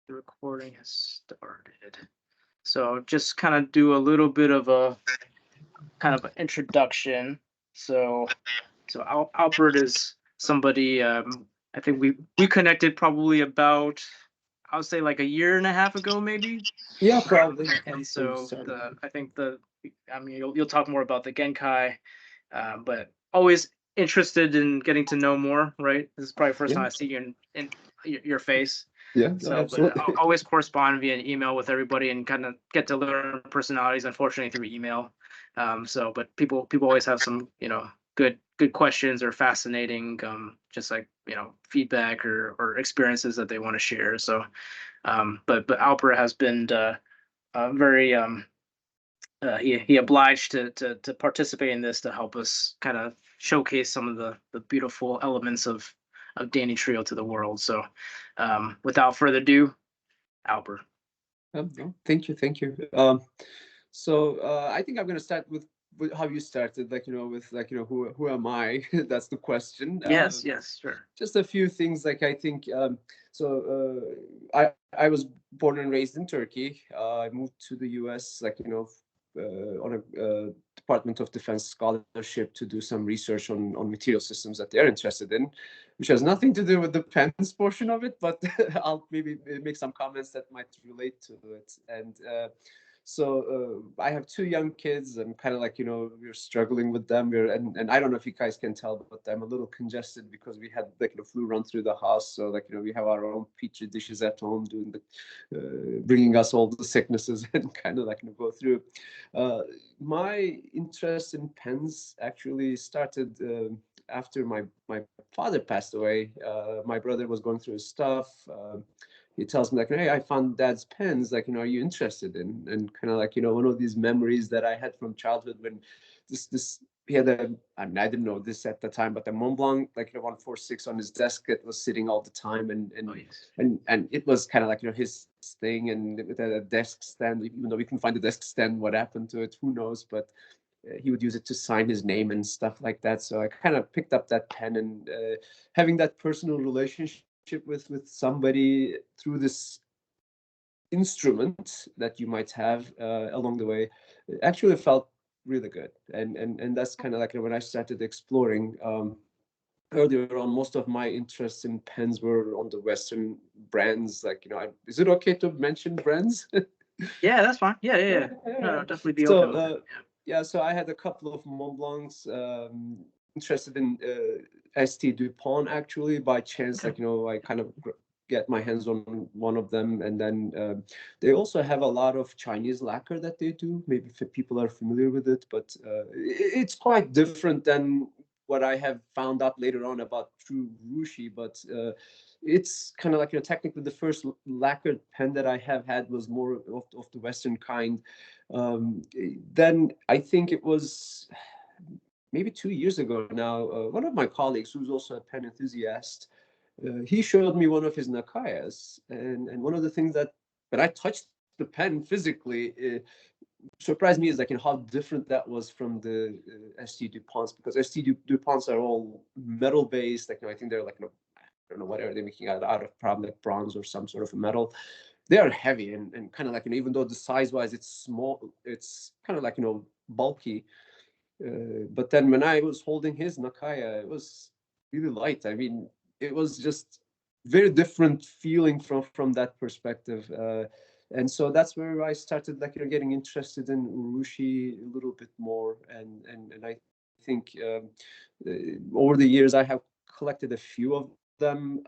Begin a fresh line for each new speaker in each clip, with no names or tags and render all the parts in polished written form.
The recording has started. So just kind of do a little bit of a kind of an introduction. Albert is somebody I think we connected probably about I would say like a year and a half ago maybe.
Yeah, probably.
And
We
so
started.
I think I mean you'll talk more about the Genkai, but always interested in getting to know more. Right, this is probably the first
Yeah,
time I see you in your face.
yeah, no,
So, but I'll
absolutely.
always correspond via email with everybody and kind of get to learn personalities. Unfortunately, through email. But people always have some good questions or fascinating just like feedback or experiences that they want to share. So, but Alper has been very he obliged to participate in this to help us kind of showcase some of the beautiful elements of Danitrio to the world. So, without further ado, Alper.
No, thank you, thank you. I think I'm gonna start with how you started, like with like who am I? That's the question.
Yes, yes, sure.
Just a few things, like I think I was born and raised in Turkey. I moved to the US, like on a Department of Defense scholarship to do some research on material systems that they're interested in, which has nothing to do with the pens portion of it, but I'll maybe make some comments that might relate to it. And I have two young kids. I'm kind of like, we're struggling with them. And I don't know if you guys can tell, but I'm a little congested because we had like the flu run through the house. So like, we have our own petri dishes at home doing bringing us all the sicknesses and kind of like go through. Uh, my interest in pens actually started after my father passed away. My brother was going through his stuff. He tells me like, hey, I found dad's pens, like, are you interested in? And kind of like, one of these memories that I had from childhood when this he had I mean, I didn't know this at the time, but the Mont Blanc, like 146 on his desk, that was sitting all the time,
Oh yes.
and it was kind of like his thing, and with a desk stand, even though we can find the desk stand, what happened to it, who knows? But he would use it to sign his name and stuff like that. So I kind of picked up that pen, and having that personal relationship with somebody through this instrument that you might have along the way, it actually felt really good. And that's kind of like when I started exploring. Earlier on, most of my interests in pens were on the Western brands. Like, is it okay to mention brands?
Yeah, that's fine. Yeah, yeah,
Yeah,
yeah.
yeah,
No,
yeah.
no, definitely be
So,
open with it.
yeah, so I had a couple of Mont Blancs, interested in ST Dupont actually by chance.
Okay.
Like, I kind of get my hands on one of them. And then they also have a lot of Chinese lacquer that they do. Maybe if people are familiar with it, but it's quite different than what I have found out later on about true Urushi. But it's kind of like, technically the first lacquered pen that I have had was more of the Western kind. Then I think it was maybe 2 years ago now, one of my colleagues, who's also a pen enthusiast, he showed me one of his Nakayas. And one of the things that, when I touched the pen physically, surprised me is like, how different that was from the ST DuPonts, because ST DuPonts are all metal based. Like, I think they're like, I don't know, whatever they're making out of, probably like bronze or some sort of a metal. They are heavy and kind of like, even though the size wise it's small, it's kind of like, bulky. But then when I was holding his Nakaya, it was really light. I mean, it was just very different feeling from that perspective. And so that's where I started like, getting interested in Urushi a little bit more. And I think over the years I have collected a few of them.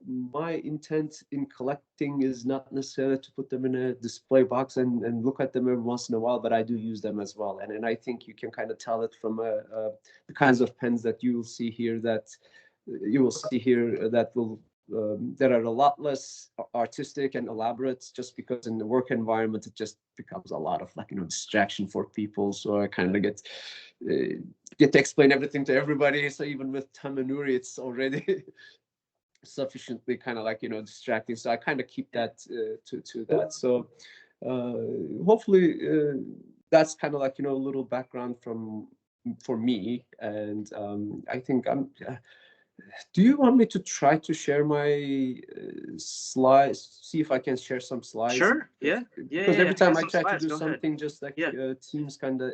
My intent in collecting is not necessarily to put them in a display box and look at them every once in a while, but I do use them as well. And I think you can kind of tell it from the kinds of pens that you will see here, that will that are a lot less artistic and elaborate, just because in the work environment it just becomes a lot of like, distraction for people. So I kind of get to explain everything to everybody. So even with Tamanuri, it's already sufficiently kind of like, distracting. So I kind of keep that to that. So hopefully that's kind of like, a little background from for me. And I think Do you want me to try to share my slides? See if I can share some slides.
Sure. Yeah. Yeah.
Because
Yeah.
every
If you
time
got
I
some
try to
slides,
do
go ahead.
something, just like
Yeah.
Teams kind of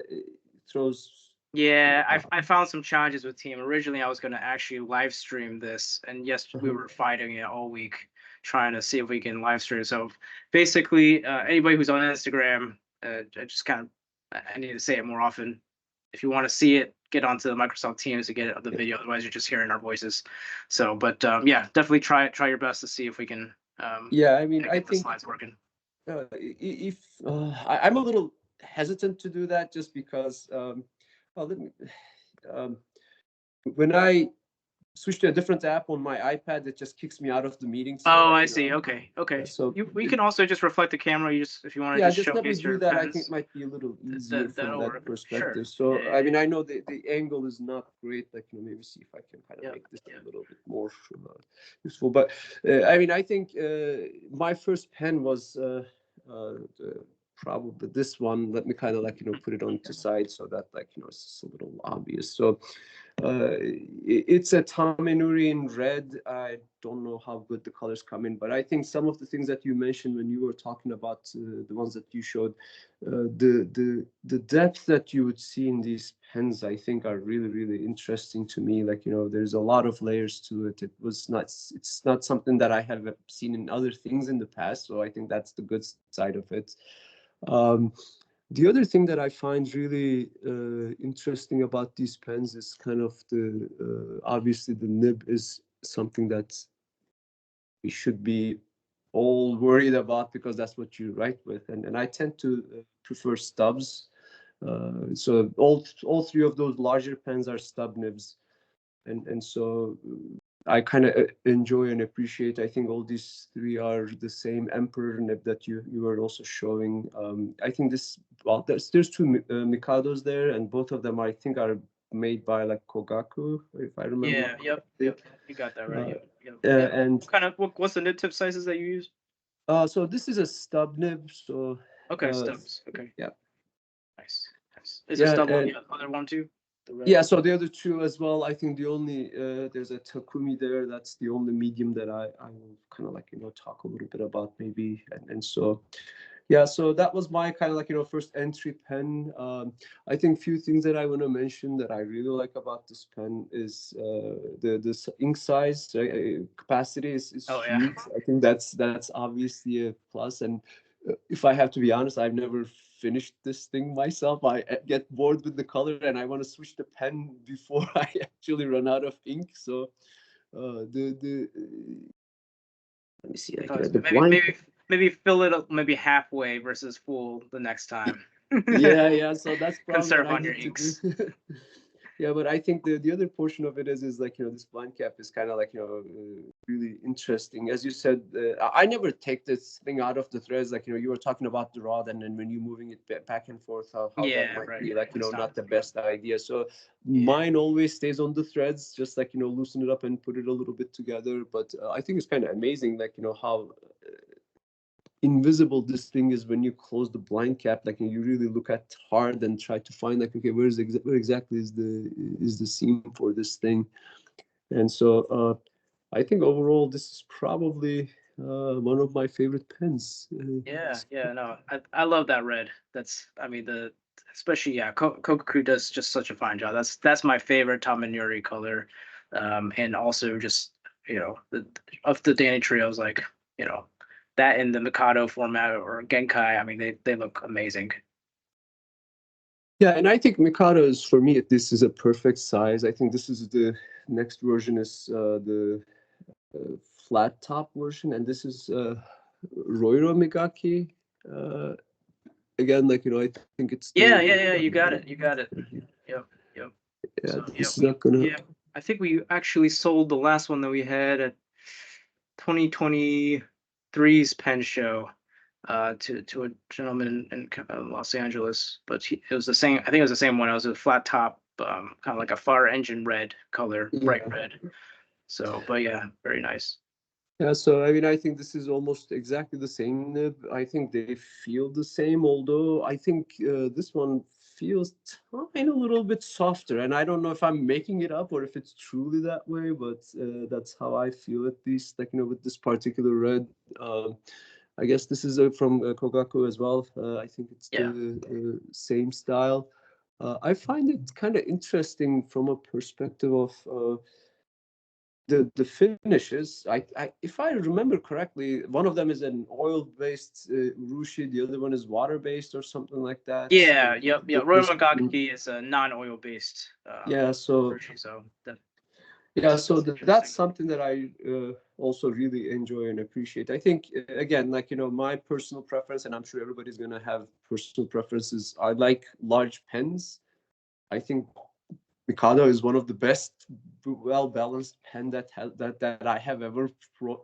throws.
Yeah, I found some challenges with Team. Originally, I was going to actually live stream this, and yes, we were fighting it all week, trying to see if we can live stream. So basically, anybody who's on Instagram, I just kind of I need to say it more often. If you want to see it, get onto the Microsoft Teams to get the video. Otherwise, you're just hearing our voices. So, but yeah, definitely try your best to see if we can
Yeah, I mean, I
get the
think
slides working.
if I'm a little hesitant to do that, just because well, let me, um, when I switch to a different app on my iPad, it just kicks me out of the meeting. So
Oh,
like,
I see. Okay, okay.
so
We can also just reflect the camera. You just if you want to
yeah,
just
just let me
showcase
do
your
that. I think it
pens,
might be a little easier
that
from
that'll
that
work. Sure.
perspective.
Yeah,
So
yeah,
I mean, I know the angle is not great. Like, maybe see if I can kind of
yeah,
make this
yeah.
a little bit more useful. But I mean, I think my first pen was probably this one. Let me kind of like put it on to side so that like it's just a little obvious. So it's a Tamenuri in red. I don't know how good the colors come in, but I think some of the things that you mentioned when you were talking about the ones that you showed, the depth that you would see in these pens, I think, are really really interesting to me. Like there's a lot of layers to it. It's not something that I have seen in other things in the past. So I think that's the good side of it. Um, the other thing that I find really interesting about these pens is kind of obviously the nib is something that we should be all worried about because that's what you write with, and I tend to prefer stubs. So all three of those larger pens are stub nibs, and so I kind of enjoy and appreciate. I think all these three are the same emperor nib that you were also showing. I think there's two Mikados there, and both of them I think are made by like Kogaku, if I remember.
Yeah. Yep. Yep. You got that right.
Uh,
Yep. Yep. Yep.
and
What's the nib tip sizes that you use?
so this is a stub nib. So
Okay, stubs. Okay,
yeah,
nice. Nice. Is a
yeah,
stub on
and
the other one too? The red
yeah.
one.
So the other two as well. I think the only there's a Takumi there. That's the only medium that I will kind of like talk a little bit about maybe, and so yeah. So that was my kind of like first entry pen. I think few things that I want to mention that I really like about this pen is the ink size capacity is
Oh yeah.
huge. I think that's obviously a plus. And if I have to be honest, I've never finished this thing myself. I get bored with the color and I want to switch the pen before I actually run out of ink. So the let me see, like the
Maybe
blind.
maybe fill it up maybe halfway versus full the next time.
Yeah. So that's probably what
Conserve
I
on your
need to do.
inks.
Yeah, but I think the other portion of it is like this blind cap is kind of like really interesting. As you said, I never take this thing out of the threads. Like you were talking about the rod, and then when you're moving it back and forth, how that
Yeah,
might
right.
be like
It's
not
not.
the best idea. So
Yeah.
mine always stays on the threads, just like loosen it up and put it a little bit together. But I think it's kind of amazing, like how invisible this thing is when you close the blind cap, like you really look at hard and try to find like, okay, where exactly is the seam for this thing. And so I think overall this is probably one of my favorite pens.
Yeah, no, I love that red. That's I mean the especially yeah, Kokoku does just such a fine job. That's my favorite Tamanuri color, and also just of the Danitrios like that in the Mikado format or Genkai. I mean they look amazing.
Yeah, and I think Mikado is, for me, this is a perfect size. I think this is the next version is the flat top version, and this is Roiro Megaki. Uh, Again, like I think it's
Yeah, you got it, you got it. Yep, yep.
yeah,
So
this is not gonna.
I think we actually sold the last one that we had at 2023's pen show to a gentleman in Los Angeles, but it was the same. I think it was the same one. It was a flat top, kind of like a fire engine red color, bright
Yeah.
red. So, but yeah, very nice.
Yeah, so I mean, I think this is almost exactly the same nib. I think they feel the same, although I think this one feels tiny little bit softer, and I don't know if I'm making it up or if it's truly that way, but that's how I feel, at least, like, with this particular red. I guess this is from Kogaku as well. I think it's
Yeah.
the same style. I find it kind of interesting from a perspective of the finishes. If I remember correctly, one of them is an oil-based Urushi, the other one is water-based or something like that.
Yeah. Yep. Yeah. Royal
This
Magaki is a non-oil based
yeah, so
version, so
yeah, so
that's
that's
interesting.
something that I also really enjoy and appreciate. I think again, like, my personal preference, and I'm sure everybody's gonna have personal preferences. I like large pens. I think Mikado is one of the best, well balanced pen that I have ever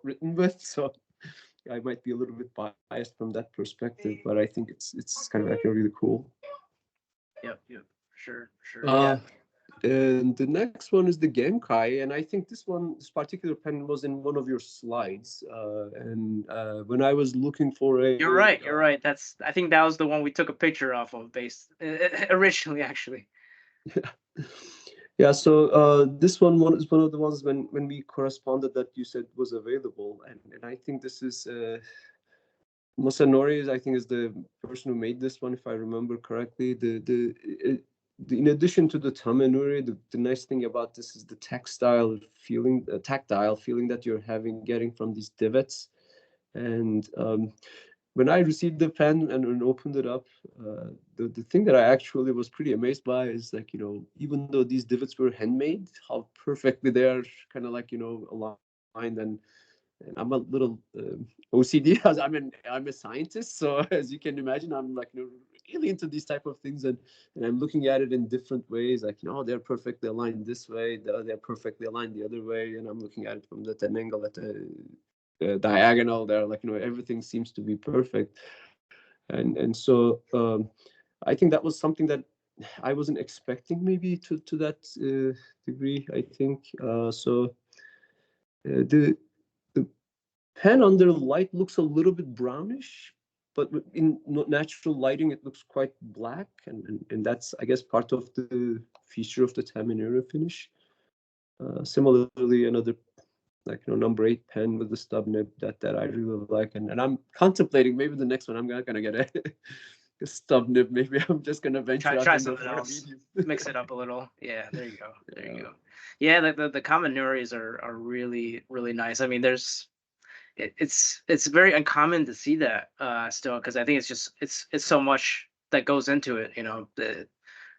written with. So I might be a little bit biased from that perspective, but I think it's kind of actually really cool.
Yep. Yep. Sure. Yeah.
Uh, and the next one is the Genkai, and I think this particular pen was in one of your slides. And when I was looking for a,
You're right. You're right. I think that was the one we took a picture off of based originally, actually.
yeah, so this one is one of the ones when we corresponded that you said was available, and I think this is Masanori I think is the person who made this one, if I remember correctly. In addition to the tamenuri, the nice thing about this is the tactile feeling that you're getting from these divots. And when I received the pen and opened it up, the thing that I actually was pretty amazed by is, like, even though these divots were handmade, how perfectly they are kind of like, aligned. And I'm a little OCD, as I'm a scientist, so as you can imagine, I'm like, really into these type of things, and I'm looking at it in different ways, like, they're perfectly aligned this way, they're perfectly aligned the other way, and I'm looking at it from that angle, at the diagonal there, like, everything seems to be perfect, and so I think that was something that I wasn't expecting, maybe to that degree. I think so. The pen under light looks a little bit brownish, but in natural lighting, it looks quite black, and that's, I guess, part of the feature of the Tamanera finish. Similarly, another, like, number 8 pen with the stub nib that I really like, and I'm contemplating maybe the next one I'm not gonna get a stub nib. Maybe I'm just gonna venture out
Try
and go
something
for a
else.
medium.
Mix it up a little. Yeah, there you go. There you
Yeah.
go. Yeah, the common Nuris are really nice. I mean, it's very uncommon to see that still, because I think it's so much that goes into it.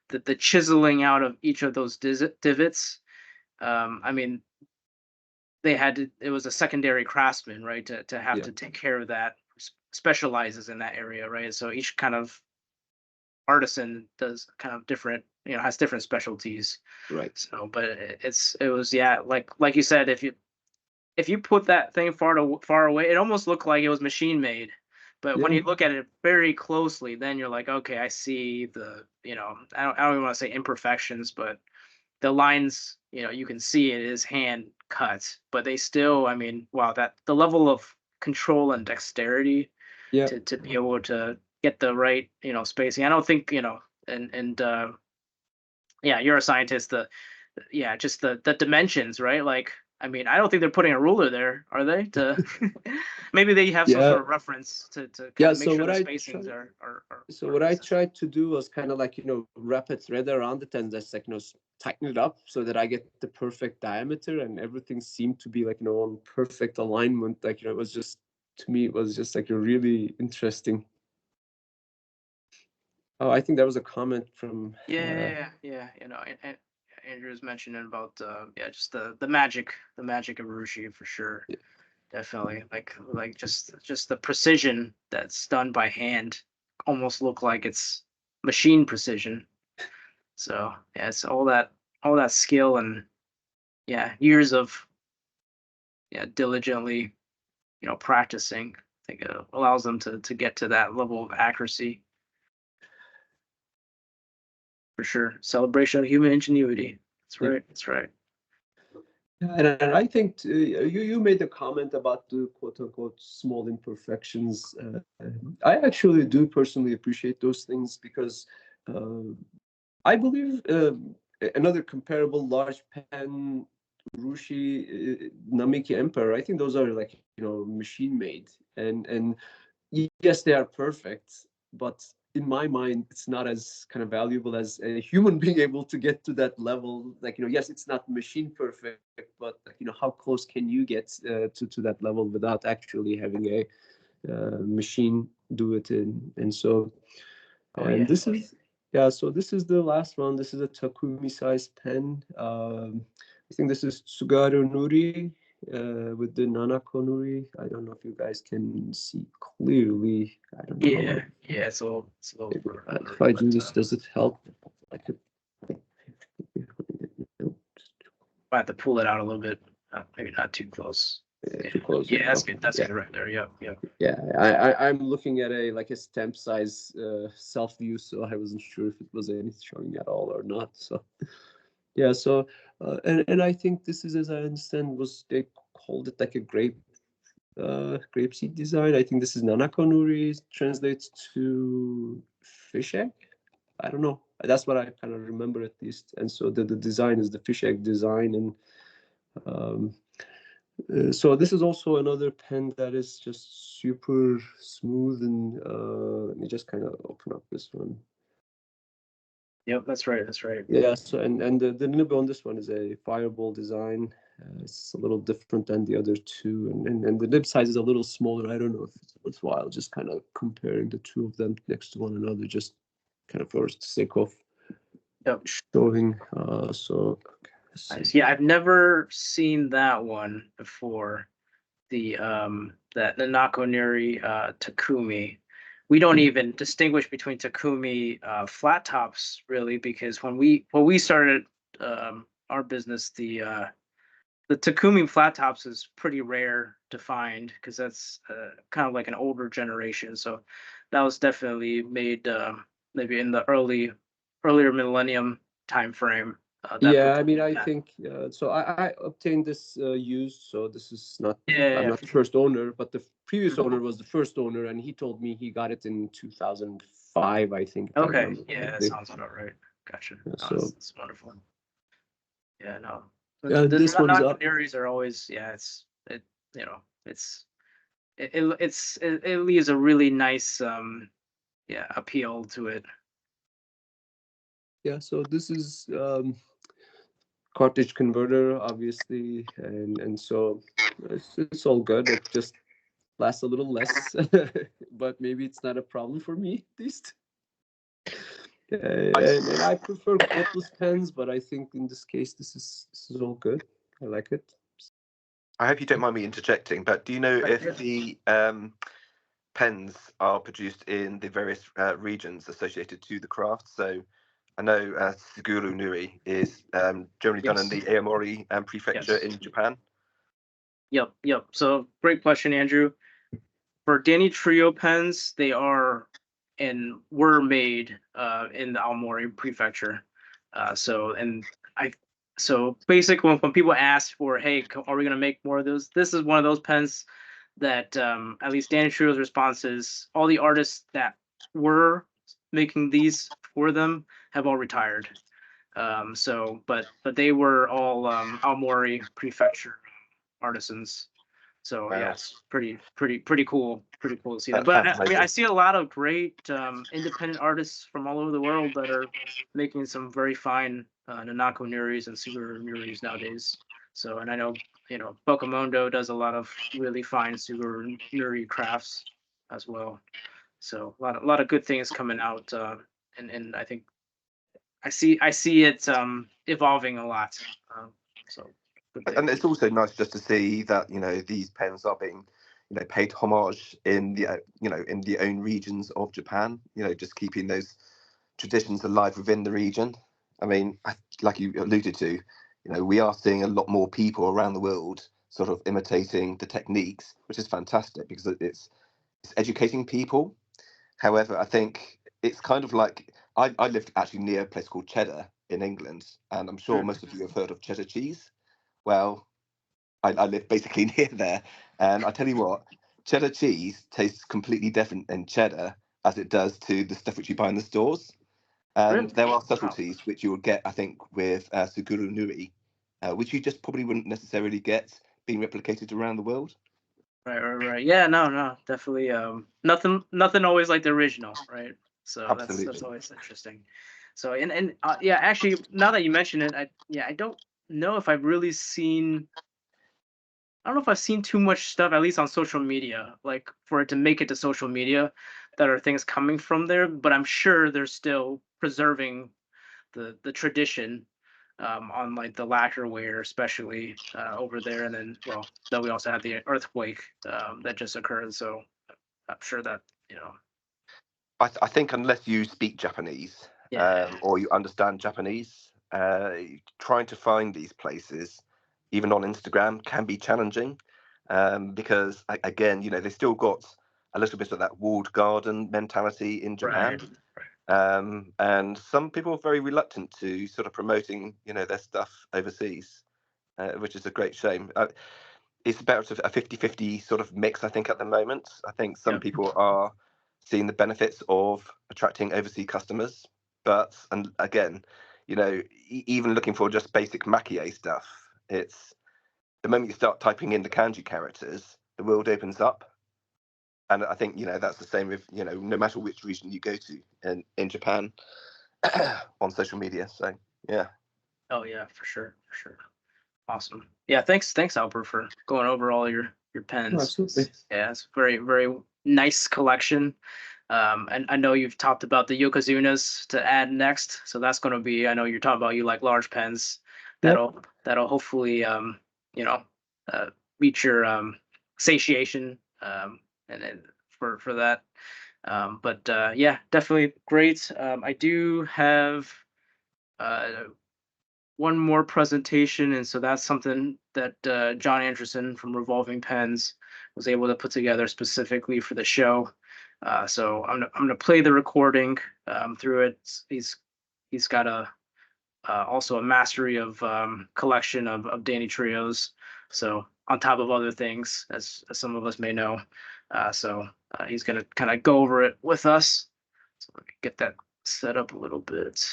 The chiseling out of each of those divots. I mean, it was a secondary craftsman, right, to have
Yeah.
to take care of that, specializes in that area, right? So each kind of artisan does kind of different, has different specialties.
Right.
So, but it was, yeah, like you said, if you put that thing far away, it almost looked like it was machine made. But when
Yeah.
you look at it very closely, then you're like, okay, I see I don't even want to say imperfections, but the lines, you can see it is hand cut, but they still, I mean, wow, that the level of control and dexterity
Yeah.
to be able to get the right, spacing. I don't think, and yeah, you're a scientist. Yeah, just the dimensions, right? Like, I mean, I don't think they're putting a ruler there, are they? To maybe they have some
Yeah.
sort of reference to kind
Yeah.
of make
So
sure
what
the
I
spacings
tried.
are
So what I
decent.
tried to do was kind of like, wrap a thread around it and just, like, tighten it up so that I get the perfect diameter, and everything seemed to be, like, on perfect alignment. Like, it was just, to me, it was just like a really interesting. Oh, I think there was a comment from
Yeah. And Andrew's mentioning about yeah, just the magic of Urushi for sure. Definitely, like just the precision that's done by hand, almost look like it's machine precision. So yeah, it's all that skill and, yeah, years of, yeah, diligently, practicing. I think it allows them to get to that level of accuracy for sure. Celebration of human ingenuity. That's
yeah.
right. That's right.
And I think you made a comment about the quote unquote small imperfections. I actually do personally appreciate those things, because Uh, I believe another comparable large pen, Urushi, Namiki Emperor. I think those are like machine made, and yes, they are perfect, but in my mind, it's not as kind of valuable as a human being able to get to that level. Like yes, it's not machine perfect, but like, how close can you get to that level without actually having a machine do it and so.
Oh
And
yeah.
this is, yeah, so this is the last one. This is a Takumi size pen. I think this is Tsugaru Nuri with the Nanako Nuri. I don't know if you guys can see clearly. I don't know how
Yeah, yeah, it's a little
maybe, if
blurry,
I do
but
this, does it help? I could,
I have to pull it out a little bit. Maybe not too close. Yeah,
too close.
yeah, that's
Okay.
good. That's
Yeah.
good right there. Yep, yep.
Yeah, I'm looking at a stamp size self view, so I wasn't sure if it was anything showing at all or not. So yeah, so and I think this is, as I understand, was they called it like a grape seed design. I think this is Nanako Nuri, translates to fish egg. I don't know. That's what I kind of remember at least. And so the design is the fish egg design, and um, so this is also another pen that is just super smooth. And let me just kind of open up this one.
Yep, that's right. That's right.
Yeah, so and the nib on this one is a fireball design. It's a little different than the other two, and the nib size is a little smaller. I don't know if it's worthwhile just kind of comparing the two of them next to one another, just kind of for the sake of
Yep.
showing. So
Nice. Yeah, I've never seen that one before. That the Nakonuri Takumi. We don't even distinguish between Takumi flat tops really, because when we started our business, the Takumi flat tops is pretty rare to find because that's kind of like an older generation. So that was definitely made maybe in the earlier millennium time frame. That
yeah,
book.
I mean, I think so. I obtained this used, so this is not. I'm
Yeah.
not the first owner, but the previous
Mhm.
owner was the first owner, and he told me he got it in 2005, I think, if I
Okay.
remember
Yeah, that
correctly.
sounds about right. Gotcha.
Yeah,
No,
so
that's wonderful. Yeah, no.
yeah,
The
this one's up.
non-canaries are always, yeah, it leaves a really nice yeah, appeal to it.
Yeah, so this is cartridge converter, obviously, and so it's all good. It just lasts a little less, but maybe it's not a problem for me at least. And I prefer clipless pens, but I think in this case this is all good. I like it.
I hope you don't mind me interjecting, but do you know if
Yeah.
the pens are produced in the various regions associated to the craft? So I know Suguru Nuri is generally done in
Yes.
the Aomori prefecture
Yes.
in Japan.
Yep. Yep. So great question, Andrew. For Danitrio pens, they are and were made in the Aomori prefecture. So and I so basically when people ask for, hey, are we going to make more of those? This is one of those pens that at least Danitrio's response is all the artists that were making these for them have all retired. So but they were all Aomori prefecture artisans. So yeah,
Wow,
it's pretty cool. Pretty cool to see that.
that
But
sounds
I mean, I
amazing.
see a lot of great independent artists from all over the world that are making some very fine Nanako Nuris and Suguru Nuris nowadays. So, and I know Bokamondo does a lot of really fine Suguru Nuri crafts as well. So a lot of good things coming out, and I think I see it evolving a lot. So good thing.
And it's also nice just to see that these pens are being paid homage in the in the own regions of Japan. Just keeping those traditions alive within the region. I mean, like you alluded to, we are seeing a lot more people around the world sort of imitating the techniques, which is fantastic because it's educating people. However, I think it's kind of like I lived actually near a place called Cheddar in England, and I'm sure
Mm.
most of you have heard of cheddar cheese. Well, I live basically near there, and I tell you what, cheddar cheese tastes completely different in cheddar as it does to the stuff which you buy in the stores. And
Really?
there are
Wow.
subtleties which you would get, I think, with Suguru Nui, which you just probably wouldn't necessarily get being replicated around the world.
Right. Yeah, no, definitely. Nothing always like the original, right? So that's
Absolutely.
always interesting. So yeah, actually, now that you mention it, I don't know if I've really seen. I don't know if I've seen too much stuff, at least on social media, like for it to make it to social media, that are things coming from there. But I'm sure they're still preserving the tradition on like the lacquerware, especially over there. And then we also had the earthquake that just occurred. So I'm sure that, you know,
I think unless you speak Japanese
yeah,
or you understand Japanese, trying to find these places, even on Instagram, can be challenging because, again, they still got a little bit of that walled garden mentality in Japan.
right.
And some people are very reluctant to sort of promoting, their stuff overseas, which is a great shame. It's about a 50-50 sort of mix, I think, at the moment. I think some
Yep.
people are seeing the benefits of attracting overseas customers. But, and again, even looking for just basic maki-e stuff, it's the moment you start typing in the kanji characters, the world opens up. And I think, that's the same with, no matter which region you go to in Japan on social media. So, yeah.
Oh yeah, for sure. Awesome. Yeah, thanks, Alper, for going over all your
No,
pens.
absolutely.
Yeah, it's very nice collection. And I know you've talked about the Yokozunas to add next, so that's going to be. I know you're talking about you like large pens.
Yep.
That'll hopefully you know uh, meet your satiation and for that. But yeah, definitely great. I do have uh, one more presentation, and so that's something that John Anderson from Revolving Pens was able to put together specifically for the show. So I'm gonna play the recording through it. He's got a also a mastery of collection of Danitrios. So on top of other things, as some of us may know, he's gonna kind of go over it with us. So let me get that set up a little bit.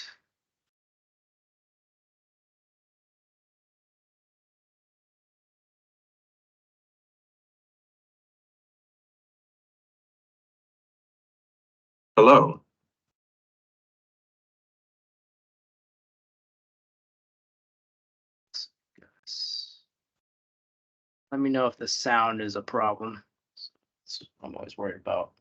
Hello. Let me know if the sound is a problem. I'm always worried about.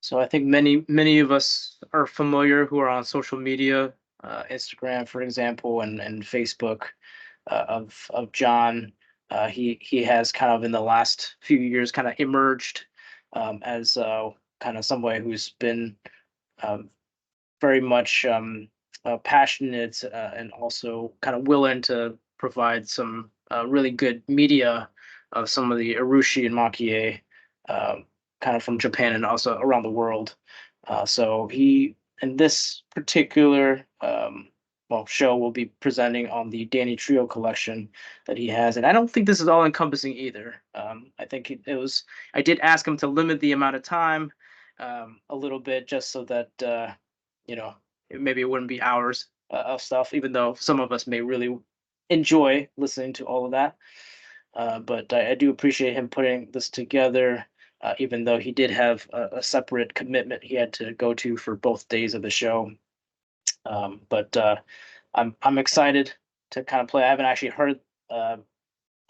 So I think many of us are familiar who are on social media, Instagram, for example, and Facebook, of John. He has kind of in the last few years kind of emerged as kind of somebody who's been um, very much passionate and also kind of willing to provide some really good media of some of the Urushi and maki-e, kind of from Japan and also around the world. So he, in this particular show, will be presenting on the Danitrio collection that he has, and I don't think this is all encompassing either. I think it was. I did ask him to limit the amount of time a little bit, just so that you know, maybe it wouldn't be hours of stuff, even though some of us may really enjoy listening to all of that. But I do appreciate him putting this together, even though he did have a separate commitment he had to go to for both days of the show. But I'm excited to kind of play. I haven't actually heard uh,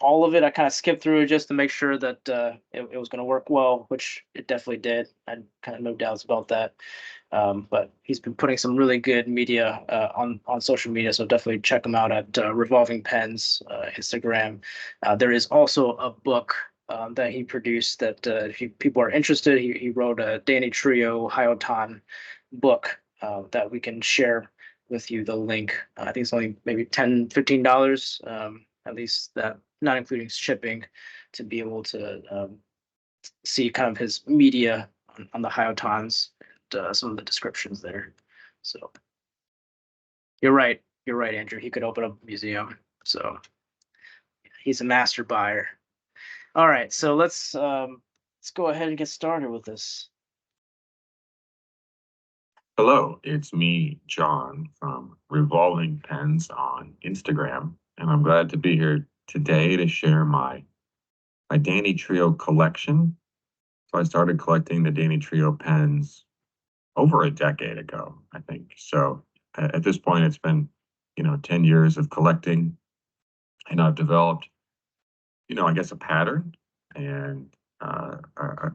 all of it. I kind of skipped through it just to make sure that it was going to work well, which it definitely did. I had kind of no doubts about that. But he's been putting some really good media on social media, so definitely check him out at Revolving Pens Instagram. There is also a book that he produced that if people are interested, he wrote a Danitrio Hyotan book that we can share with you the link. I think it's only maybe $10-15, at least that, not including shipping, to be able to see kind of his media on the Hyotons, some of the descriptions there. So you're right. you're right, Andrew. He could open up a museum. So he's a master buyer. All right, so let's go ahead and get started with this.
Hello, it's me, John, from Revolving Pens on Instagram, and I'm glad to be here today to share my Danitrio collection. So I started collecting the Danitrio pens over a decade ago, I think. So at this point, it's been 10 years of collecting, and I've developed I guess a pattern and a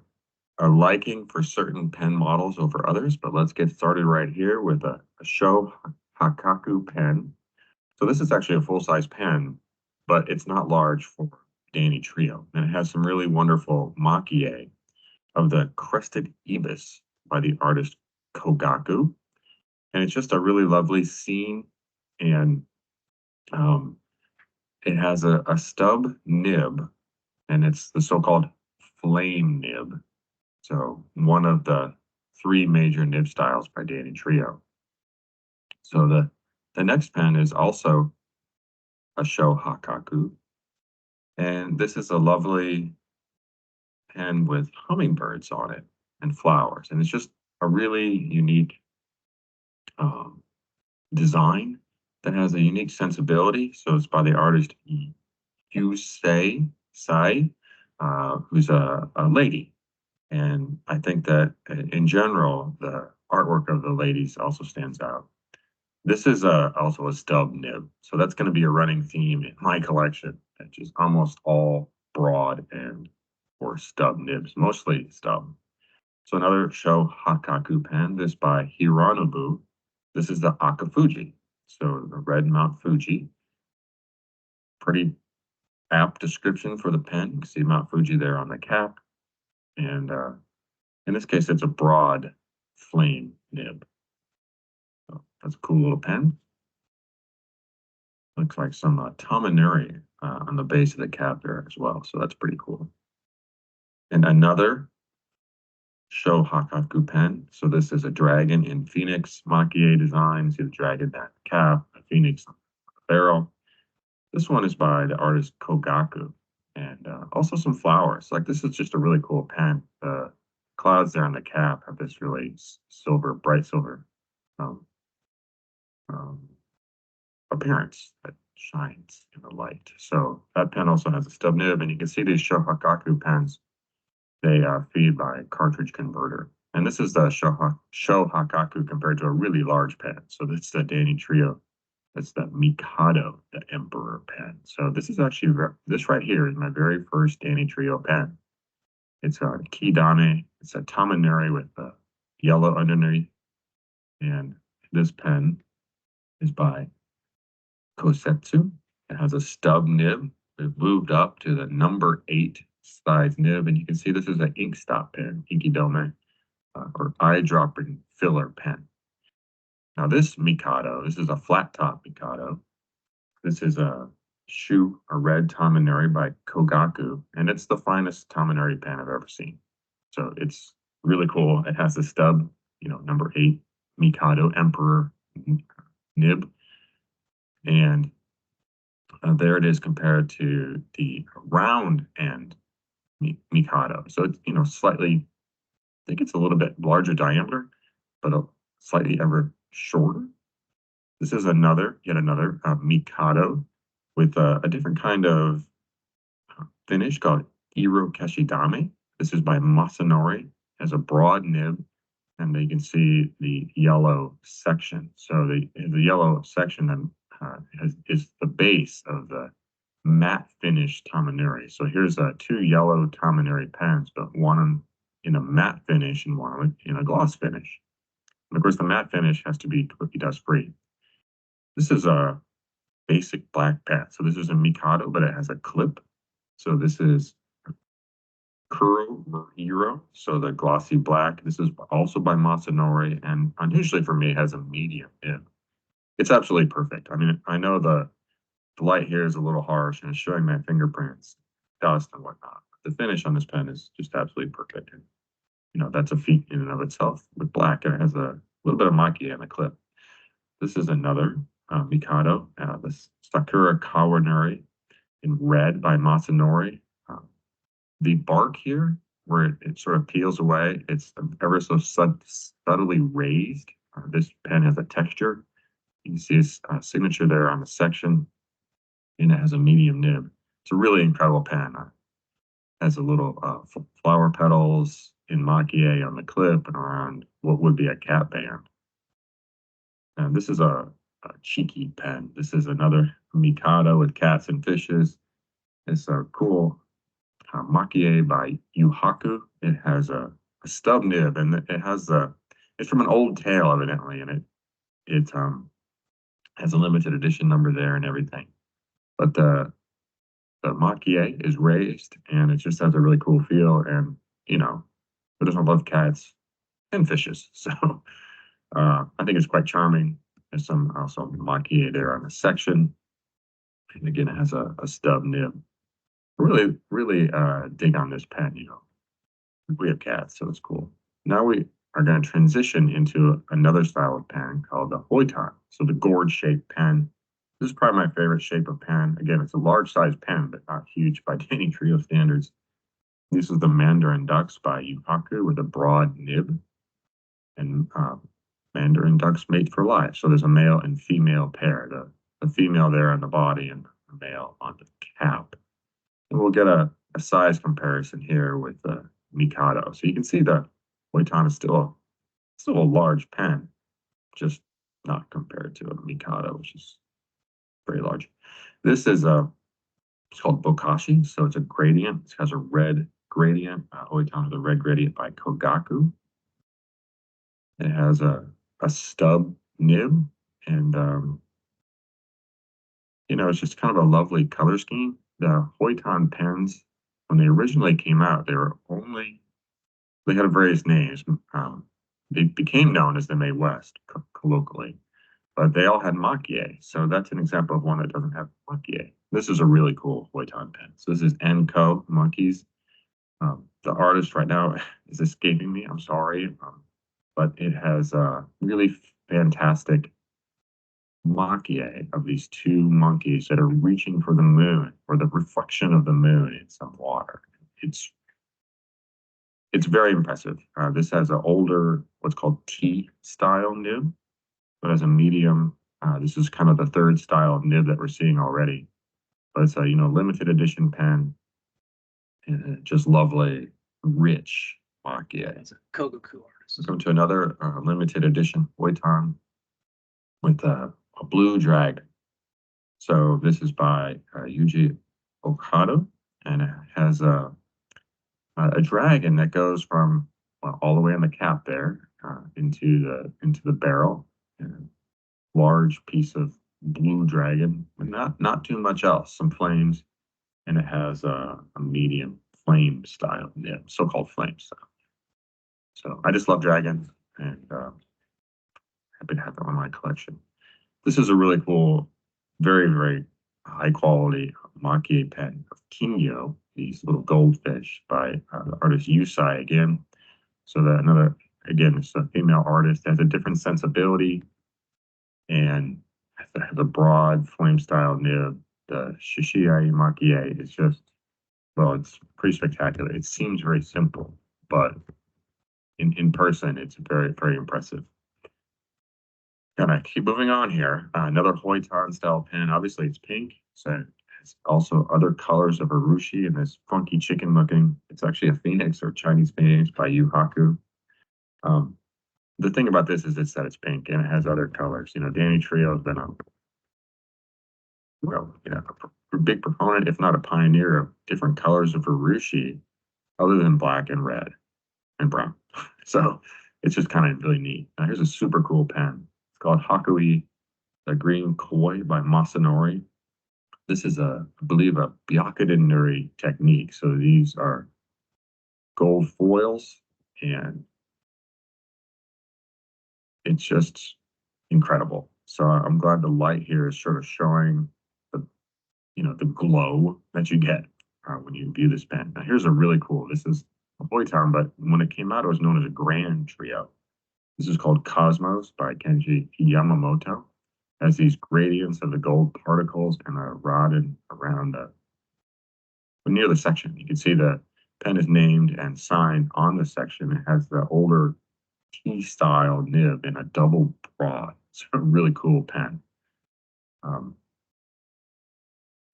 liking for certain pen models over others. But let's get started right here with a Sho Hakaku pen. So this is actually a full-size pen, but it's not large for Danitrio, and it has some really wonderful maki-e of the crested ibis by the artist Kogaku, and it's just a really lovely scene. And it has a stub nib, and it's the so-called flame nib. So one of the three major nib styles by Danitrio. So the next pen is also a Sho Hakaku, and this is a lovely pen with hummingbirds on it and flowers, and it's just a really unique design that has a unique sensibility. So it's by the artist Yusei Sai, who's a lady. And I think that in general, the artwork of the ladies also stands out. This is also a stub nib. So that's going to be a running theme in my collection, which is almost all broad and or stub nibs, mostly stub. So another Sho Hakaku pen, this by Hironobu. This is the Akafuji. So the red Mount Fuji. Pretty apt description for the pen. You can see Mount Fuji there on the cap. And in this case, it's a broad flame nib. So that's a cool little pen. Looks like some Tominuri on the base of the cap there as well. So that's pretty cool. And another Sho Hakaku pen. So this is a dragon in Phoenix maki-e design. See the dragon, that cap, a phoenix on the barrel. This one is by the artist Kogaku, and also some flowers. Like, this is just a really cool pen. The clouds there on the cap have this really silver, bright silver appearance that shines in the light. So that pen also has a stub nib, and you can see these Sho Hakaku pens. They feed by cartridge converter. And this is the Sho Hakaku compared to a really large pen. So this is the Danitrio. That's the Mikado, the Emperor pen. So this is actually, this right here is my very first Danitrio pen. It's a Kidane. It's a Tominuri with a yellow underneath. And this pen is by Kosetsu. It has a stub nib. It moved up to the number 8 size nib, and you can see this is an ink stop pen, Inkidome, or eyedropper filler pen. Now this Mikado, this is a flat top Mikado. This is a red Tominuri by Kogaku, and it's the finest Tominuri pen I've ever seen. So it's really cool. It has the stub, number 8 Mikado Emperor nib, and there it is compared to the round end Mikado. So it's, slightly, I think it's a little bit larger diameter, but slightly ever shorter. This is yet another Mikado with a different kind of finish called Iro Keshidame. This is by Masanori. It has a broad nib, and you can see the yellow section. So the yellow section is the base of the matte finish Tominuri. So here's 2 yellow Tominuri pens, but one in a matte finish and one in a gloss finish. And of course, the matte finish has to be cookie dust free. This is a basic black pen. So this is a Mikado, but it has a clip. So this is Kuro Hiro. So the glossy black. This is also by Masanori, and unusually for me, it has a medium nib. It's absolutely perfect. I mean, I know the light here is a little harsh and it's showing my fingerprints, dust and whatnot. The finish on this pen is just absolutely perfect. And, that's a feat in and of itself with black, and it has a little bit of maki in the clip. This is another Mikado, the Sakura Kawanori in red by Masanori. The bark here, where it sort of peels away, it's ever so subtly raised. This pen has a texture. You can see his signature there on the section, and it has a medium nib. It's a really incredible pen. Has a little flower petals in maki-e on the clip and around what would be a cat band. And this is a cheeky pen. This is another Mikado with cats and fishes. It's a cool maki-e by Yuhaku. It has a stub nib, and it has it's from an old tale evidently, and it has a limited edition number there and everything. But the maki-e is raised, and it just has a really cool feel. And who doesn't love cats and fishes? So I think it's quite charming. There's some also maki-e there on the section, and again, it has a stub nib. Really, really dig on this pen. We have cats, so it's cool. Now we are going to transition into another style of pen called the Hoitan. So the gourd-shaped pen. This is probably my favorite shape of pen. Again, it's a large-sized pen, but not huge by Danitrio standards. This is the Mandarin Ducks by Yuhaku with a broad nib. And Mandarin Ducks mate for life. So there's a male and female pair. The female there on the body and the male on the cap. And we'll get a size comparison here with the Mikado. So you can see the Hoitan is still a large pen, just not compared to a Mikado, which is very large. This is it's called Bokashi, so it's a gradient. It has a red gradient. Hoitan is a red gradient by Kogaku. It has a stub nib, and it's just kind of a lovely color scheme. The Hoitan pens, when they originally came out, they had various names. They became known as the Mae West colloquially, but they all had maki-e. So that's an example of one that doesn't have maki-e. This is a really cool Hoitan pen. So this is Enko Monkeys. The artist right now is escaping me. I'm sorry, but it has a really fantastic maki-e of these two monkeys that are reaching for the moon, or the reflection of the moon in some water. It's very impressive. This has an older, what's called T style nib, but as a medium, this is kind of the third style nib that we're seeing already. But it's a limited edition pen, and just lovely, rich maki-e.
It's a Kogaku artist.
Let's go to another limited edition Hoitan with a blue dragon. So this is by Yuji Okado, and it has a dragon that goes from all the way on the cap there into the barrel. And large piece of blue dragon, but not too much else. Some flames, and it has a medium flame style nib, so-called flame style. So I just love dragons, and happy to have them in my collection. This is a really cool, very, very high quality maki-e pen of Kinyo, these little goldfish by the artist Yusai again. So that it's a female artist, has a different sensibility, and has a broad flame style nib. The Shishiai maki-e is just, it's pretty spectacular. It seems very simple, but in person, it's very, very impressive. Gonna keep moving on here. Another Hoitan style pen. Obviously, it's pink. So it's also other colors of Urushi and this funky chicken looking. It's actually a phoenix or Chinese phoenix by Yuhaku. The thing about this is that it's pink and it has other colors. Danitrio has been a big proponent, if not a pioneer, of different colors of Urushi other than black and red and brown. So it's just kind of really neat. Now here's a super cool pen. It's called Hakui, the Green Koi by Masanori. This is I believe, a Byakuden Nuri technique. So these are gold foils, and it's just incredible. So I'm glad the light here is sort of showing the glow that you get when you view this pen. Now here's a really cool. This is a Hoitan, but when it came out, it was known as a Grand Trio. This is called Cosmos by Kenji Yamamoto. has these gradients of the gold particles and are rotted around near the section. You can see the pen is named and signed on the section. It has the older T-style nib and a double prod. It's a really cool pen.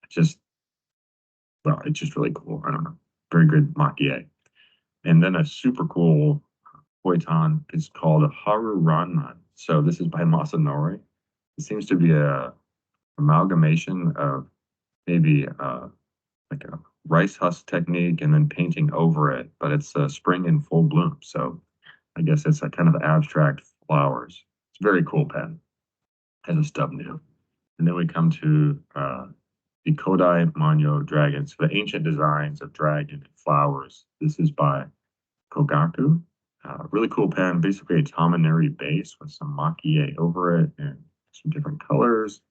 It's just really cool. I don't know. Very good maki-e. And then a super cool Hoiton is called a Haru Ranman. So this is by Masanori. It seems to be a amalgamation of maybe like a rice husk technique and then painting over it, but it's spring in full bloom. So I guess it's a kind of abstract flowers. It's a very cool pen. Has a stub nib. And then we come to the Kodai Manyo Dragon. So the ancient designs of dragon and flowers. This is by Kogaku. Really cool pen, basically a Tominari base with some maki-e over it and some different colors.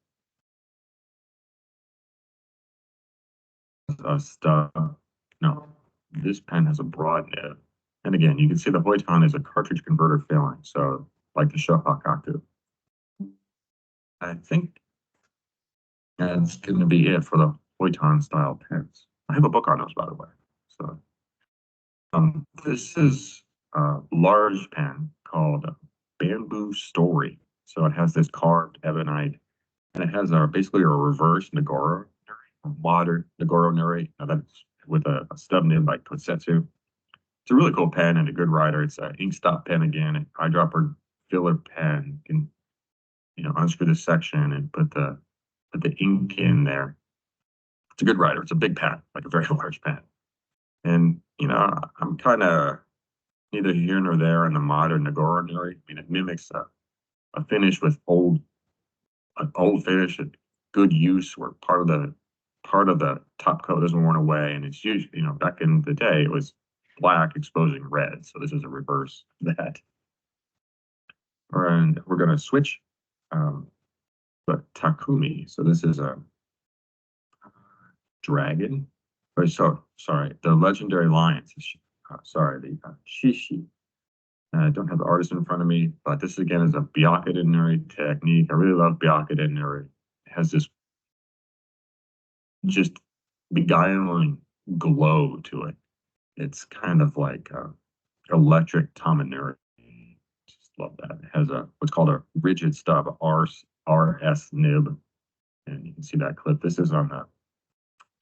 A stub. No, this pen has a broad nib. And again, you can see the Hoiton is a cartridge converter filling, so like the Shohakaku. I think that's going to be it for the Hoiton style pens. I have a book on those, by the way. So this is a large pen called Bamboo Story. So it has this carved ebonite, and it has basically a reverse Nagoro, a modern Nagoro Nuri. That's with a stub nib like Kosetsu. It's a really cool pen and a good writer. It's an ink stop pen again, an eyedropper filler pen. You can, unscrew this section and put the ink in there. It's a good writer. It's a big pen, like a very large pen. And I'm kind of neither here nor there in the modern Nagoro Nuri. I mean, it mimics a finish with an old finish, a good use where part of the top coat isn't worn away, and it's usually, back in the day it was black exposing red. So this is a reverse of that. And we're going to switch. But Takumi. So this is a dragon. Sorry, the legendary lions. The Shishi. I don't have the artist in front of me, but this again is a Byakuden Nuri technique. I really love Byakuden Nuri. It has this just beguiling glow to it. It's kind of like electric Tominari. Just love that. It has what's called a rigid stub, RS nib. And you can see that clip. This is on the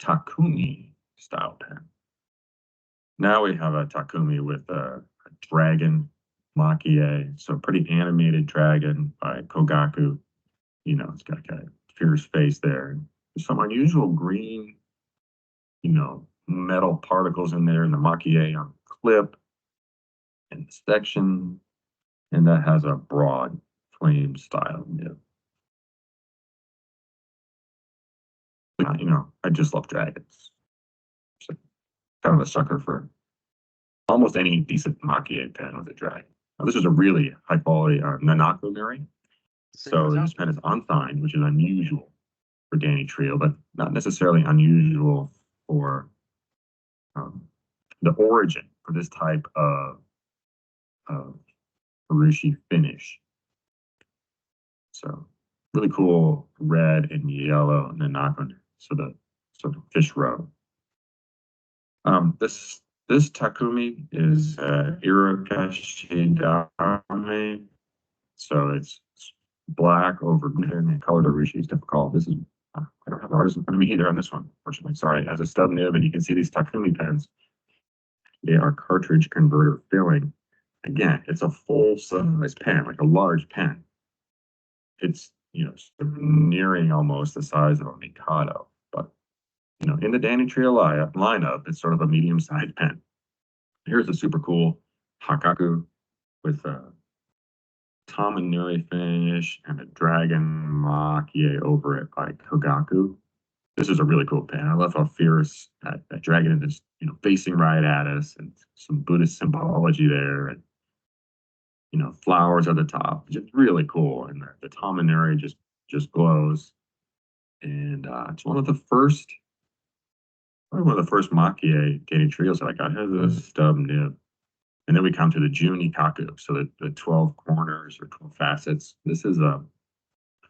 Takumi style pen. Now we have a Takumi with a dragon maki-e. So pretty animated dragon by Kogaku. It's got a fierce face there. There's some unusual green, metal particles in there, and the maki-e on the clip and the section. And that has a broad flame style nib. I just love dragons. So, kind of a sucker for almost any decent maki-e pen with a dragon. Now, this is a really high quality Nanako Nuri. So this pen is unsigned, which is unusual for Danitrio, but not necessarily unusual for the origin for this type of Urushi finish. So really cool red and yellow Nanako. So the sort of fish roe. This Takumi is Irakashi Dame. So it's black over green and colored Urushi is difficult. This is I don't have the artist in front of me either on this one, unfortunately. Sorry. It has a stub nib, and you can see these Takumi pens. They are cartridge converter filling. Again, it's a full size pen, like a large pen. It's nearing almost the size of a Mikado, but in the Danitrio lineup, it's sort of a medium-sized pen. Here's a super cool Hakaku with a Tominari finish and a dragon maki-e over it by Kogaku. This is a really cool pen. I love how fierce that dragon is, facing right at us, and some Buddhist symbology there, and flowers at the top. Just really cool, and the Tominari just glows. And it's one of the first maki-e Danitrios that I got. It has a stub nib. And then we come to the Jun Ikaku, so the 12 corners or 12 facets. This is a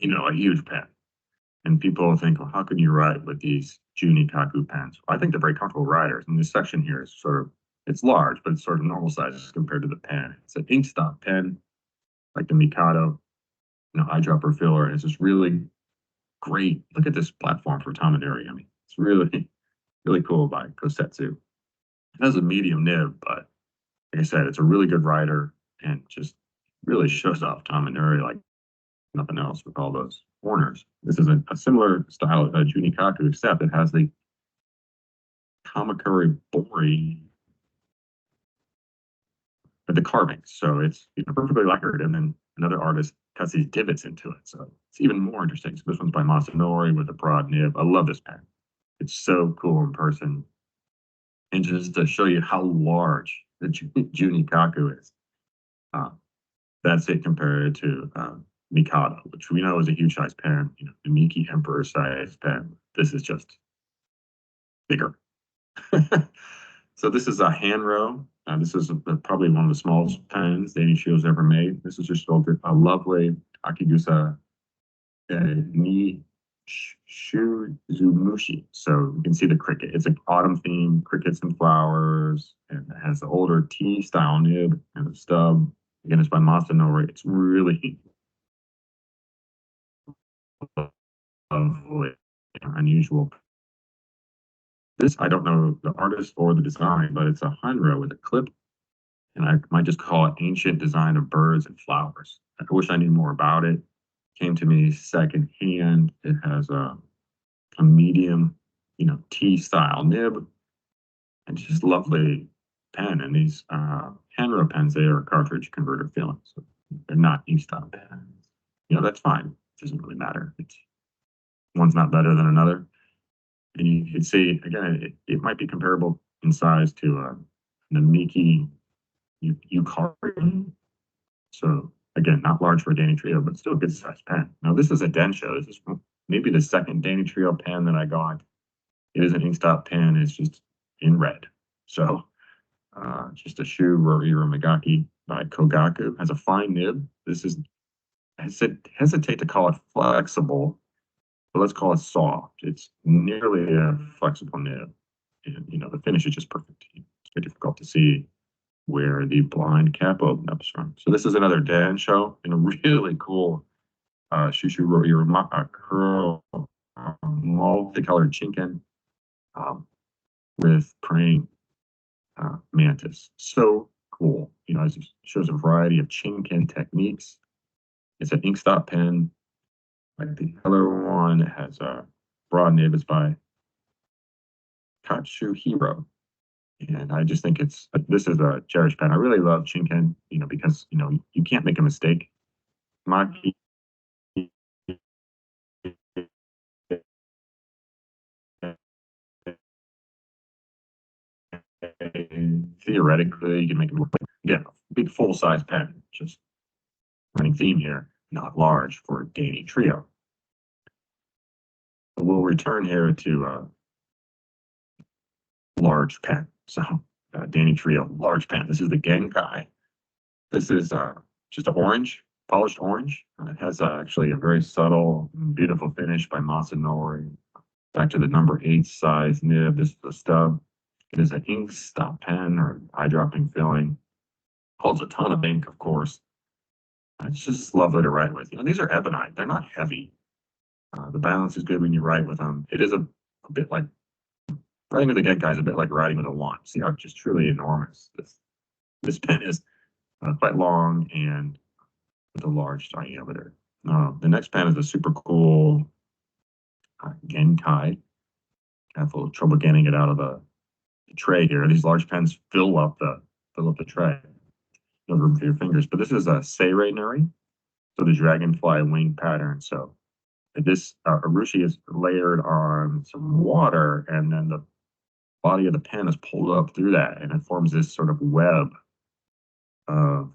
a huge pen. And people think, well, how can you write with these Junikaku pens? Well, I think they're very comfortable riders. And this section here is it's large, but it's sort of normal size compared to the pen. It's an inkstop pen, like the Mikado, eyedropper filler. And it's just really great. Look at this platform for Tamanuri. I mean, it's really, really cool by Kosetsu. It has a medium nib, but like I said, it's a really good rider and just really shows off Tamanuri like nothing else with all those corners. This is a similar style of Junikaku, except it has the Kamakuri Bori with the carvings. So it's perfectly lacquered, and then another artist cuts these divots into it. So it's even more interesting. So this one's by Masanori with a broad nib. I love this pen. It's so cool in person. And just to show you how large the Junikaku is, that's it compared to Mikado, which we know is a huge size pen, the Miki Emperor size pen. This is just bigger. So this is a Hanro. This is probably one of the smallest pens Danitrio's ever made. This is just a lovely Akigusa ni Shuzumushi. So you can see the cricket. It's an autumn theme, crickets and flowers, and it has the older T style nib and the stub. Again, it's by Masanori. It's really unusual. This, I don't know the artist or the design, but it's a Hanro with a clip, and I might just call it ancient design of birds and flowers. I wish I knew more about it. Came to me secondhand. It has a medium, T style nib, and just lovely pen. And these Hanro pens, they are cartridge converter feeling, so they're not inkstop pens. That's fine. It doesn't really matter. One's not better than another. And you can see, again, it might be comparable in size to the Miki Yukari. So, again, not large for a Danitrio, but still a good size pen. Now, this is a Densho. This is maybe the second Danitrio pen that I got. It is an inkstop pen. It's just in red. So, just a Shu Roriro Megaki by Kogaku. Has a fine nib. This is, I hesitate to call it flexible, but let's call it soft. It's nearly a flexible nib. And, the finish is just perfect. It's very difficult to see where the blind cap opens up from. So this is another Densho in a really cool Shushu Roriro curl, multicolored chinken with praying mantis. So cool. It shows a variety of chinken techniques. It's an inkstop pen. Like the other one, it has a broad nib. It's by Katsuhiro. And I just think this is a cherished pen. I really love chinken, because, you can't make a mistake. Maki theoretically, you can make it again, a big full-size pen, just running theme here, not large for Danitrio. We'll return here to large pen. So Danitrio, large pen. This is the Genkai. This is just an orange, polished orange. It has actually a very subtle, beautiful finish by Masanori. Back to the number 8 size nib. This is the stub. It is an inkstop pen or eyedropping filling. Holds a ton of ink, of course. It's just lovely to write with. These are ebonite. They're not heavy. The balance is good when you write with them. It is a bit like writing with the Genkai is a bit like writing with a wand. See how just truly enormous this pen is. Quite long and with a large diameter. The next pen is a super cool Genkai. Have a little trouble getting it out of the tray here. These large pens fill up the tray. No room for your fingers. But this is a Seirei Nuri, so the dragonfly wing pattern. So this Urushi is layered on some water, and then the body of the pen is pulled up through that, and it forms this sort of web of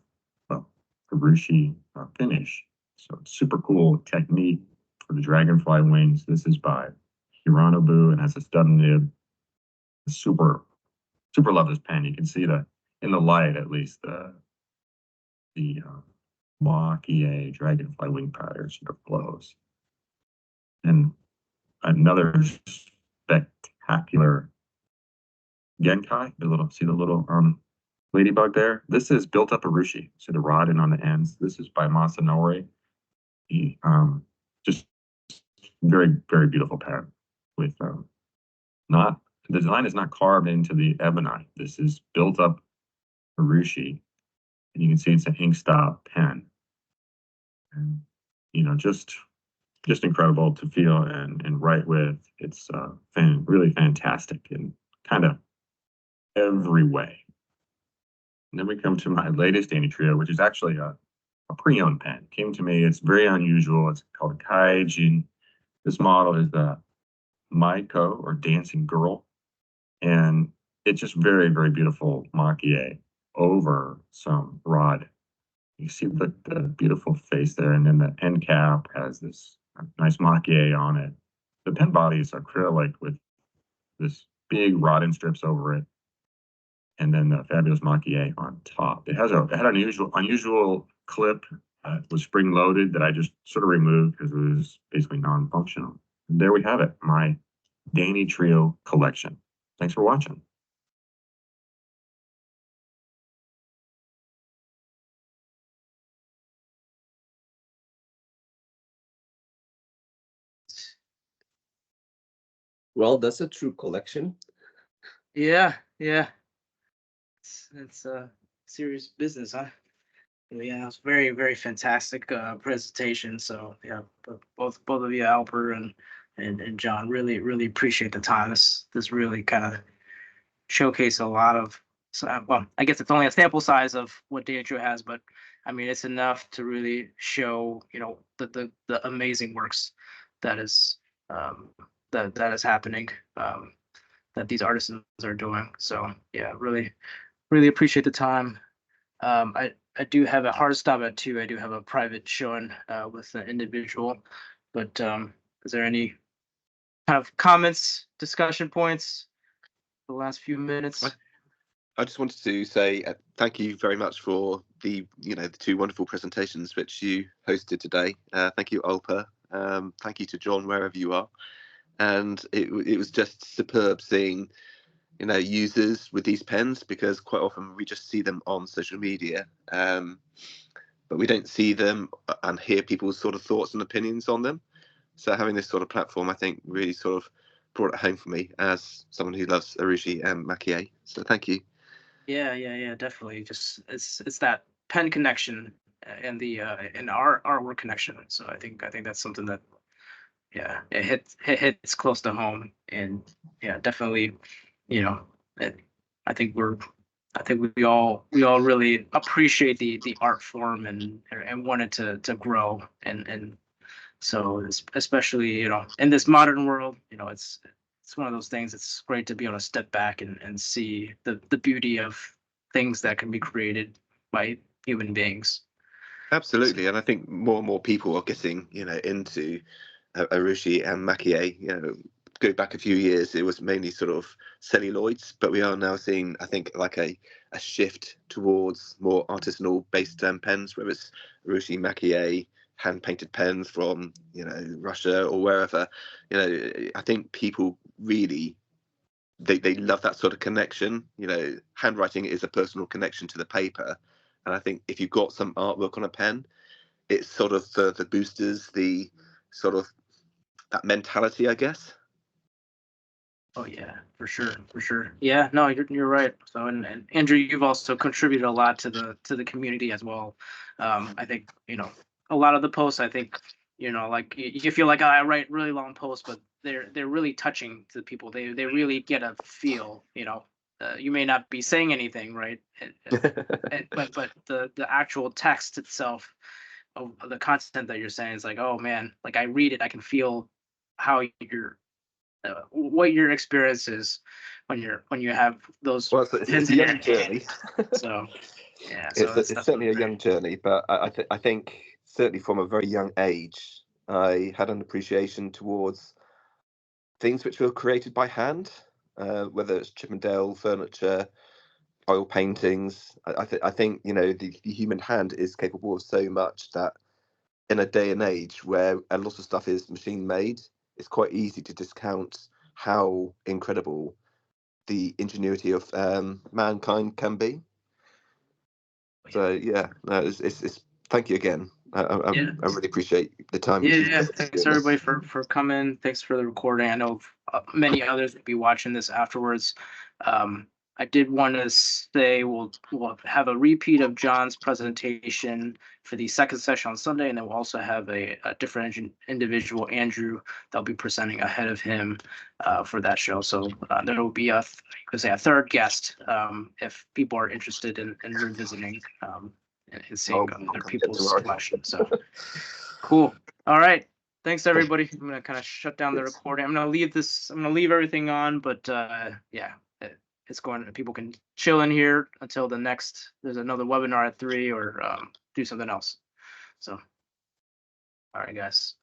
Urushi finish. So it's super cool technique for the dragonfly wings. This is by Hiranobu and has a stub nib. Super love this pen. You can see in the light, at least, the maki-e dragonfly wing pattern sort of glows. And another spectacular genkai, see the little ladybug there? This is built up Urushi. See the rod in on the ends. This is by Masanori. He just very, very beautiful pattern with not the design is not carved into the ebonite. This is built up Urushi. And you can see it's an ink stop pen. And just incredible to feel and write with. It's really fantastic in kind of every way. And then we come to my latest Danitrio, which is actually a pre-owned pen. Came to me. It's very unusual. It's called a Kaijin. This model is the Maiko, or Dancing Girl. And it's just very, very beautiful maki-e over some rod. You see the beautiful face there, and then the end cap has this nice maki-e on it. The pen body is acrylic with this big rod and strips over it, and then the fabulous maki-e on top. It had an unusual clip was spring loaded that I just sort of removed because it was basically non-functional. And there we have it, my Danitrio collection. Thanks for watching.
Well, that's a true collection.
Yeah, yeah. It's serious business, huh? Yeah, it's very, very fantastic presentation. So yeah, both of you, Alper and John, really, really appreciate the time. This really kind of showcase a lot of, well, I guess it's only a sample size of what Danitrio has, but I mean it's enough to really show the amazing works that is that is happening, that these artisans are doing. So yeah, really, really appreciate the time. I do have a hard stop at 2. I do have a private showing with an individual, but is there any kind of comments, discussion points the last few minutes?
I just wanted to say thank you very much for the the 2 wonderful presentations which you hosted today. Thank you, Alper. Thank you to John, wherever you are. And it was just superb seeing users with these pens, because quite often we just see them on social media, but we don't see them and hear people's sort of thoughts and opinions on them. So having this sort of platform, I think, really sort of brought it home for me as someone who loves Urushi and maki-e. So thank you.
Yeah, definitely. Just it's that pen connection and the and our artwork connection. So I think that's something that it hits close to home, and yeah, definitely, it, I think we all really appreciate the art form and want it to grow, and so especially in this modern world, it's one of those things. It's great to be able to step back and see the beauty of things that can be created by human beings.
Absolutely, and I think more and more people are getting into Urushi and maki-e. Go back a few years, it was mainly sort of celluloids, but we are now seeing, I think, like a shift towards more artisanal based pens, whether it's Urushi, maki-e, hand painted pens from Russia or wherever. I think people really they love that sort of connection. Handwriting is a personal connection to the paper, and I think if you've got some artwork on a pen, it's sort of the boosters, the sort of that mentality, I guess.
Oh yeah, for sure. Yeah, no, you're right. So and Andrew, you've also contributed a lot to the community as well. I think a lot of the posts. I think like you feel like, oh, I write really long posts, but they're really touching to people. They really get a feel. You may not be saying anything, right? But the actual text itself of the content that you're saying is like, oh man, like I read it, I can feel how you're what your experience is when you have those
Well, it's a young journey.
So yeah, so
it's certainly a young journey, but I think certainly from a very young age, I had an appreciation towards things which were created by hand, whether it's Chippendale furniture, oil paintings. I think you know the human hand is capable of so much that in a day and age where a lot of stuff is machine made, it's quite easy to discount how incredible the ingenuity of mankind can be. So yeah, no, it's thank you again.
Yeah.
I really appreciate the time.
Yeah, thanks everybody for coming. Thanks for the recording. I know many others will be watching this afterwards. I did want to say we'll have a repeat of John's presentation for the second session on Sunday, and then we'll also have a different individual, Andrew, that'll be presenting ahead of him for that show. So there will be a third guest if people are interested in revisiting and seeing other people's questions. So. Cool. All right. Thanks everybody. I'm gonna kind of shut down the recording. I'm gonna leave everything on, but yeah, it's going. People can chill in here until there's another webinar at 3 or do something else. So, all right, guys.